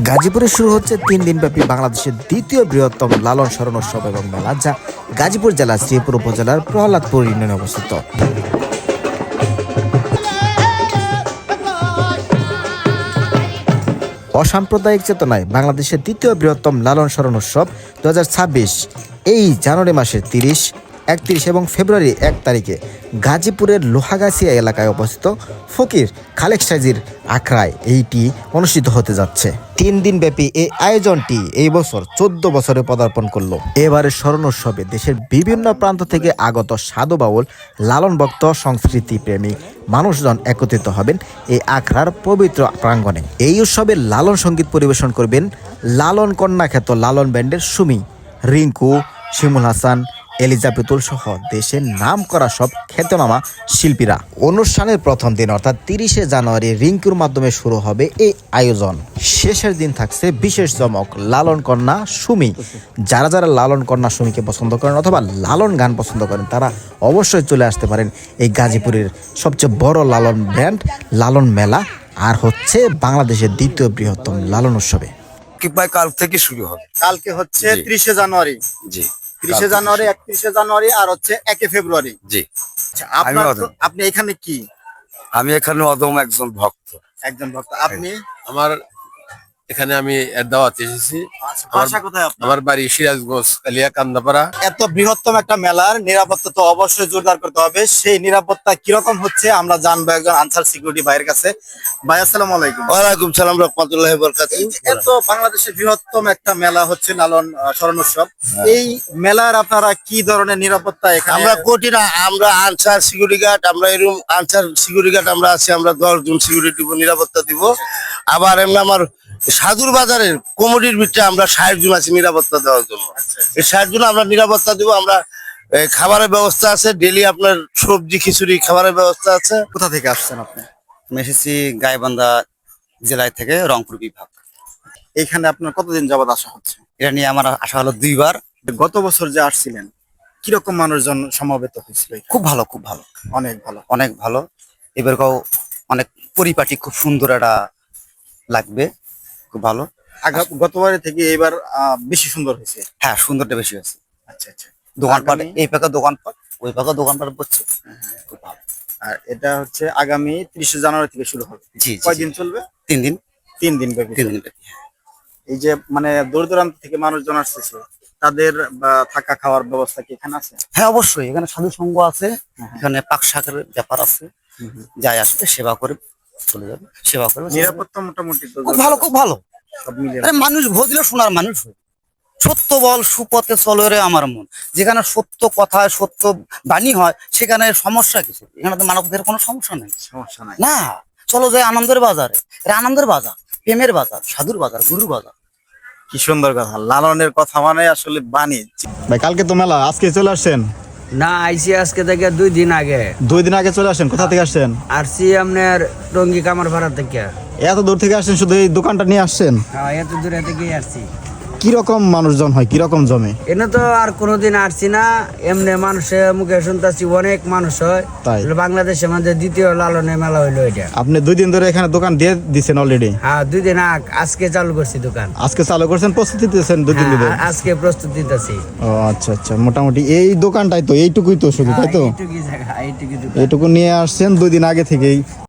গাজীপুরে শুরু হচ্ছে 3 দিনব্যাপী বাংলাদেশের দ্বিতীয় বৃহত্তম লালন স্মরণ উৎসব এবং মেলা, যা গাজীপুর জেলার শ্রীপুর উপজেলার প্রহ্লাদপুর ইউনিয়নে অবস্থিত। অসাম্প্রদায়িক চেতনায় বাংলাদেশের দ্বিতীয় বৃহত্তম লালন স্মরণ উৎসব 2026 এই জানুয়ারি মাসের 30, 31 এবং ফেব্রুয়ারি 1 তারিখে গাজীপুরের লোহাগাছিয়া এলাকায় অবস্থিত ফকির খালেক সাজির আখড়ায় এইটি অনুষ্ঠিত হতে যাচ্ছে। 3 দিনব্যাপী এই আয়োজনটি এই বছর 14 বছরে পদার্পণ করলো। এবারের স্মরণ উৎসবে দেশের বিভিন্ন প্রান্ত থেকে আগত সাধু বাউল, লালন ভক্ত, সংস্কৃতি প্রেমী মানুষজন একত্রিত হবেন এই আখড়ার পবিত্র প্রাঙ্গণে। এই উৎসবে লালন সঙ্গীত পরিবেশন করবেন লালন কন্যা খ্যাত লালন ব্যান্ডের সুমি, রিঙ্কু, শিমুল হাসান, এলিজাবেতুল সহ দেশের নাম করা সব খ্যাতনামা শিল্পীরা। অনুষ্ঠানের প্রথম দিন অর্থাৎ 30শে জানুয়ারি রিঙ্কুর মাধ্যমে শুরু হবে এই আয়োজন। শেষের দিন থাকছে বিশেষ চমক লালন কন্যা সুমি। যারা যারা লালন কন্যা সুমিকে পছন্দ করেন অথবা লালন গান পছন্দ করেন তারা অবশ্যই চলে আসতে পারেন এই গাজীপুরের সবচেয়ে বড় লালন ব্র্যান্ড লালন মেলা, আর হচ্ছে বাংলাদেশের দ্বিতীয় বৃহত্তম লালন উৎসবে। কাল থেকে শুরু হবে। কালকে হচ্ছে 30শে জানুয়ারি, জি 30শে জানুয়ারি, 31শে জানুয়ারি আর হচ্ছে 1 ফেব্রুয়ারি। জি আচ্ছা, আমি আপনি এখানে কি? আমি এখানে অদম একজন ভক্ত। একজন ভক্ত। আপনি? আমার এখানে আমি দাওয়াতে এসেছি। বাসা কোথায় আপনার? আমার বাড়ি সিরাজগঞ্জ, কালিয়া কান্দাপাড়া। এত বৃহত্তম একটা মেলার নিরাপত্তা তো অবশ্যই জোরদার করতে হবে। সেই নিরাপত্তা কিরকম হচ্ছে আমরা জানবো একজন আনসার সিকিউরিটি ভাইয়ের কাছে। ভাই আসসালামু আলাইকুম। ওয়ালাইকুম সালাম রাহমাতুল্লাহি ওয়া বারাকাতুহু। এই যে এত বাংলাদেশের বৃহত্তম একটা মেলা হচ্ছে লালন স্মরণ উৎসব, এই মেলার আপনারা কি ধরনের নিরাপত্তা এখানে? আমরা কোটি না, আমরা আনসার সিকিউরিটি গার্ড, আমরা এরকম আনসার সিকিউরিটি গার্ড আমরা আছি, আমরা 10 জন সিকিউরিটি নিরাপত্তা দিব। আবার এমনি আমার সাধুর বাজারের কমিটির ভিতরে আমরা 60 জন আছি নিরাপত্তা দেওয়ার জন্য। এই 60 জন আমরা নিরাপত্তা দিব। আমরা খাবারের ব্যবস্থা আছে, ডেলি আপনার সবজি খিচুড়ি খাবারের ব্যবস্থা আছে। কোথা থেকে আসছেন আপনি? আমি এসেছি গাইবান্ধা জেলায় থেকে, রংপুর বিভাগ। এইখানে আপনার কতদিন যাবত আসা হচ্ছে? এটা নিয়ে আমার আসা হলো 2 বার। গত বছর যে আসছিলেন কিরকম মানুষজন সমবেত হয়েছিল? খুব ভালো, খুব ভালো, অনেক ভালো। অনেক ভালো। এবারকাও অনেক পরিপাটি, খুব সুন্দর একটা লাগবে, খুব ভালো। গতবারের থেকে এবার বেশি সুন্দর হয়েছে। হ্যাঁ, সুন্দরটা বেশি আছে। আচ্ছা আচ্ছা। দোকানপাট, আগামী- এই পাকা দোকানপাট, ওই পাকা দোকানপাট করছে, খুব ভালো। আর এটা হচ্ছে আগামী 30শে জানুয়ারি থেকে শুরু হবে। জি জি, কয়দিন চলবে? 3 দিন। 3 দিন ব্যাপী। 3 দিন ব্যাপী। এই যে মানে দূর দূরান্ত থেকে মানুষজন আসতেছে, তাদের থাকা খাওয়ার ব্যবস্থা কি এখানে আছে? হ্যাঁ অবশ্যই, এখানে সাধু সংঘ আছে, এখানে পাক শাকের ব্যাপার আছে, যাই আসবে সেবা করে চলে যাবে, সেবা করবে। নিরাপত্তা মোটামুটি তো খুব ভালো, খুব ভালো। সব মিলিয়ে। আরে মানুষ ভোট দিলে শোনার মানুষ হয়। সত্য বল সুপথে চলো রে আমার মন। যেখানে সত্য কথা, সত্য বাণী হয় সেখানে সমস্যা কিছু, এখানে তো মানবদের কোনো সমস্যা নেই। সমস্যা নাই। না, চলো যাই আনন্দের বাজারে। এটা আনন্দের বাজার, প্রেমের বাজার, সাধুর বাজার, গুরুর বাজার। কি সুন্দর কথা। লালনের কথা মানে আসলে বাণী। ভাই কালকে তো মেলা, আজকে চলে আসছেন? না, আইসি আজকে থেকে 2 দিন আগে। 2 দিন আগে চলে আসেন? কোথা থেকে আসছেন? আসছি আপনার টঙ্গী কামার ভাড়া থেকে। এত দূর থেকে আসছেন শুধু এই দোকানটা নিয়ে আসছেন? হ্যাঁ, এত দূরে থেকেই আসছি। কিরকম মানুষজন হয়, কিরকম জমে? এনে তো আর কোনোদিন আসছি না, এমনি মানুষের মুখে শুনতেছি অনেক মানুষ হয়। তাই? বাংলাদেশের মধ্যে দ্বিতীয় লালনের মেলা হইলো এটা। আপনি 2 দিন ধরে এখানে দোকান দিয়ে দিচ্ছেন অলরেডি? হ্যাঁ, 2 দিন আজকে চালু করছি দোকান। আজকে চালু করছেন, প্রস্তুতি দিতেছেন 2 দিন ধরে? হ্যাঁ, আজকে প্রস্তুতি দিতেছি। ও আচ্ছা আচ্ছা, মোটামুটি এই দোকানটাই তো, এইটুকুই তো শুধু, তাই তো? এইটুকুই জায়গা, এইটুকুই দোকান। এইটুকু নিয়ে আসছেন 2 দিন আগে থেকেই।